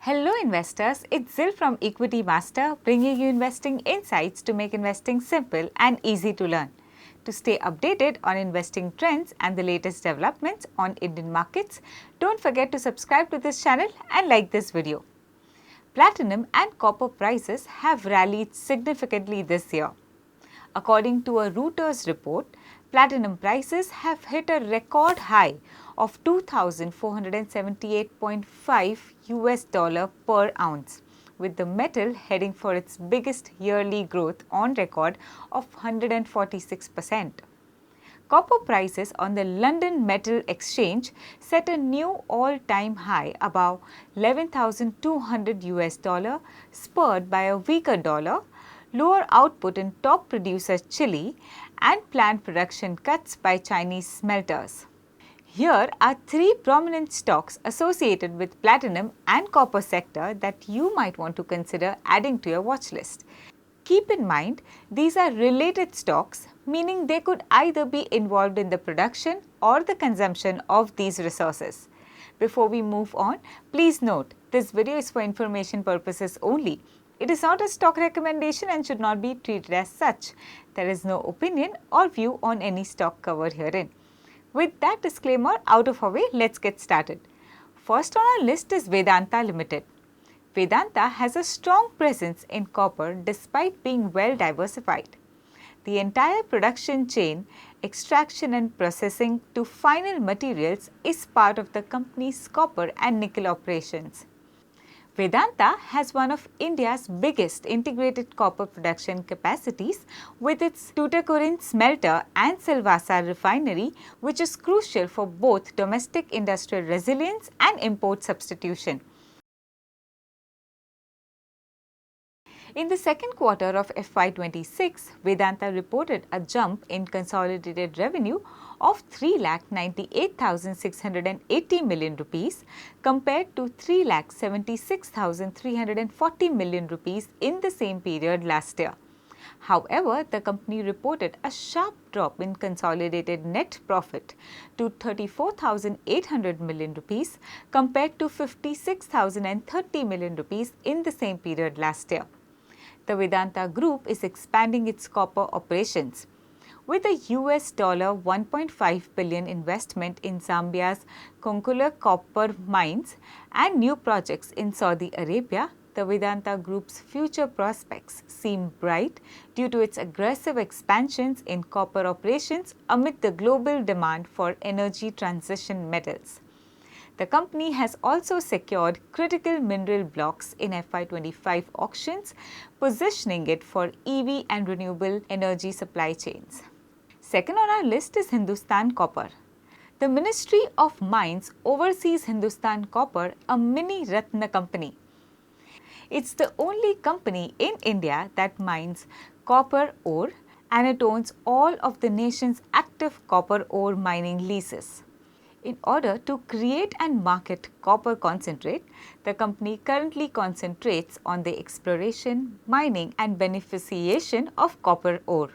Hello investors, it's Zil from Equitymaster bringing you investing insights to make investing simple and easy to learn. To stay updated on investing trends and the latest developments on Indian markets, don't forget to subscribe to this channel and like this video. Platinum and copper prices have rallied significantly this year. According to a Reuters report, platinum prices have hit a record high of $2,478.5 per ounce, with the metal heading for its biggest yearly growth on record of 146%. Copper prices on the London Metal Exchange set a new all-time high above $11,200, spurred by a weaker dollar, lower output in top producer Chile, and planned production cuts by Chinese smelters. Here are three prominent stocks associated with platinum and copper sector that you might want to consider adding to your watch list. Keep in mind, these are related stocks, meaning they could either be involved in the production or the consumption of these resources. Before we move on, please note, this video is for information purposes only. It is not a stock recommendation and should not be treated as such. There is no opinion or view on any stock covered herein. With that disclaimer out of our way, let's get started. First on our list is Vedanta Limited. Vedanta has a strong presence in copper despite being well diversified. The entire production chain, extraction and processing to final materials is part of the company's copper and nickel operations. Vedanta has one of India's biggest integrated copper production capacities with its Tuticorin smelter and Silvassa refinery, which is crucial for both domestic industrial resilience and import substitution. In the second quarter of FY26, Vedanta reported a jump in consolidated revenue of 3,98,680 million rupees compared to 3,76,340 million rupees in the same period last year. However, the company reported a sharp drop in consolidated net profit to 34,800 million rupees compared to 56,030 million rupees in the same period last year. The Vedanta Group is expanding its copper operations. With a $1.5 billion investment in Zambia's Konkola copper mines and new projects in Saudi Arabia, the Vedanta Group's future prospects seem bright due to its aggressive expansions in copper operations amid the global demand for energy transition metals. The company has also secured critical mineral blocks in FY25 auctions, positioning it for EV and renewable energy supply chains. Second on our list is Hindustan Copper. The Ministry of Mines oversees Hindustan Copper, a mini Ratna company. It's the only company in India that mines copper ore, and it owns all of the nation's active copper ore mining leases. In order to create and market copper concentrate, the company currently concentrates on the exploration, mining and beneficiation of copper ore.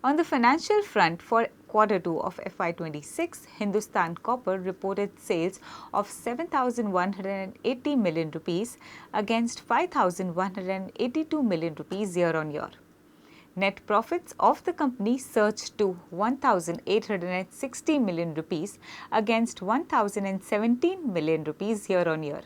On the financial front, for Q2 of FY26, Hindustan Copper reported sales of 7,180 million rupees against 5,182 million rupees year-on-year. Net profits of the company surged to 1,860 million rupees against 1,017 million rupees year-on-year.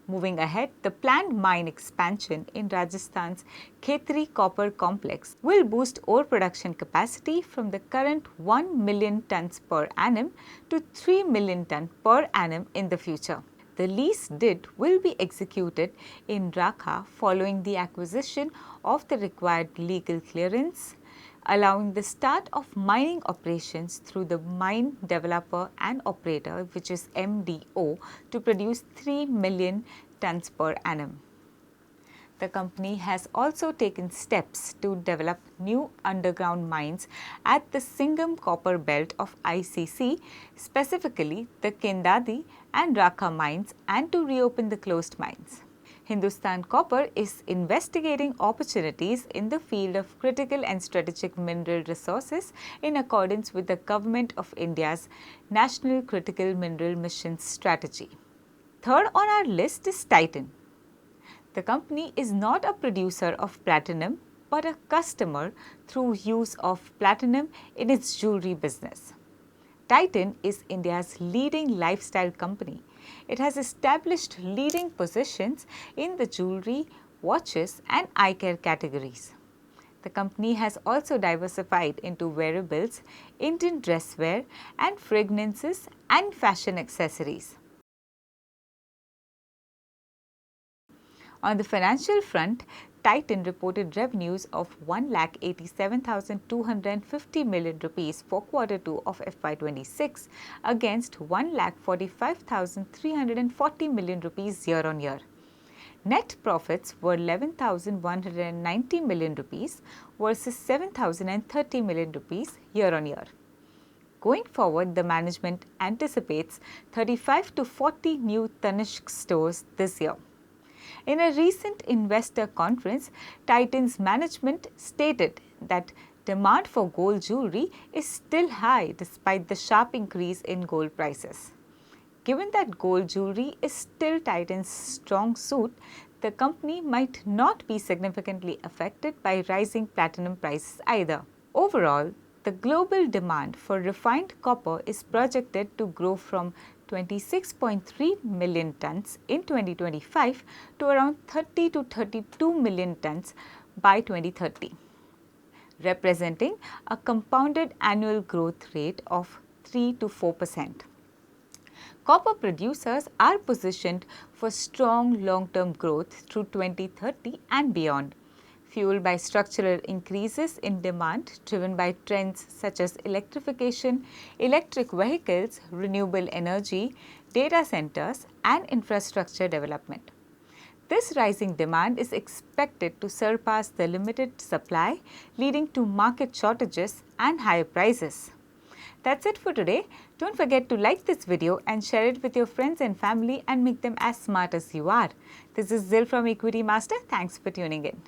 Moving ahead, the planned mine expansion in Rajasthan's Khetri copper complex will boost ore production capacity from the current 1 million tons per annum to 3 million tons per annum in the future. The lease deed will be executed in Rakha following the acquisition of the required legal clearance, allowing the start of mining operations through the mine developer and operator, which is MDO, to produce 3 million tons per annum. The company has also taken steps to develop new underground mines at the Singham copper belt of ICC, specifically the Kendadi and Rakha mines, and to reopen the closed mines. Hindustan Copper is investigating opportunities in the field of critical and strategic mineral resources in accordance with the Government of India's National Critical Mineral Mission strategy. Third on our list is Titan. The company is not a producer of platinum but a customer through use of platinum in its jewelry business. Titan is India's leading lifestyle company. It has established leading positions in the jewelry, watches and eye care categories. The company has also diversified into wearables, Indian dresswear and fragrances and fashion accessories. On the financial front, Titan reported revenues of 1,87,250 million rupees for Q2 of FY26 against 1,45,340 million rupees year on year. Net profits were 11,190 million rupees versus 7,030 million rupees year on year. Going forward, the management anticipates 35 to 40 new Tanishq stores this year. In a recent investor conference, Titan's management stated that demand for gold jewelry is still high despite the sharp increase in gold prices. Given that gold jewelry is still Titan's strong suit, the company might not be significantly affected by rising platinum prices either. Overall, the global demand for refined copper is projected to grow from 26.3 million tons in 2025 to around 30 to 32 million tons by 2030, representing a compounded annual growth rate of 3 to 4%. Copper producers are positioned for strong long-term growth through 2030 and beyond, fueled by structural increases in demand driven by trends such as electrification, electric vehicles, renewable energy, data centers and infrastructure development. This rising demand is expected to surpass the limited supply, leading to market shortages and higher prices. That's it for today. Don't forget to like this video and share it with your friends and family and make them as smart as you are. This is Zil from Equitymaster. Thanks for tuning in.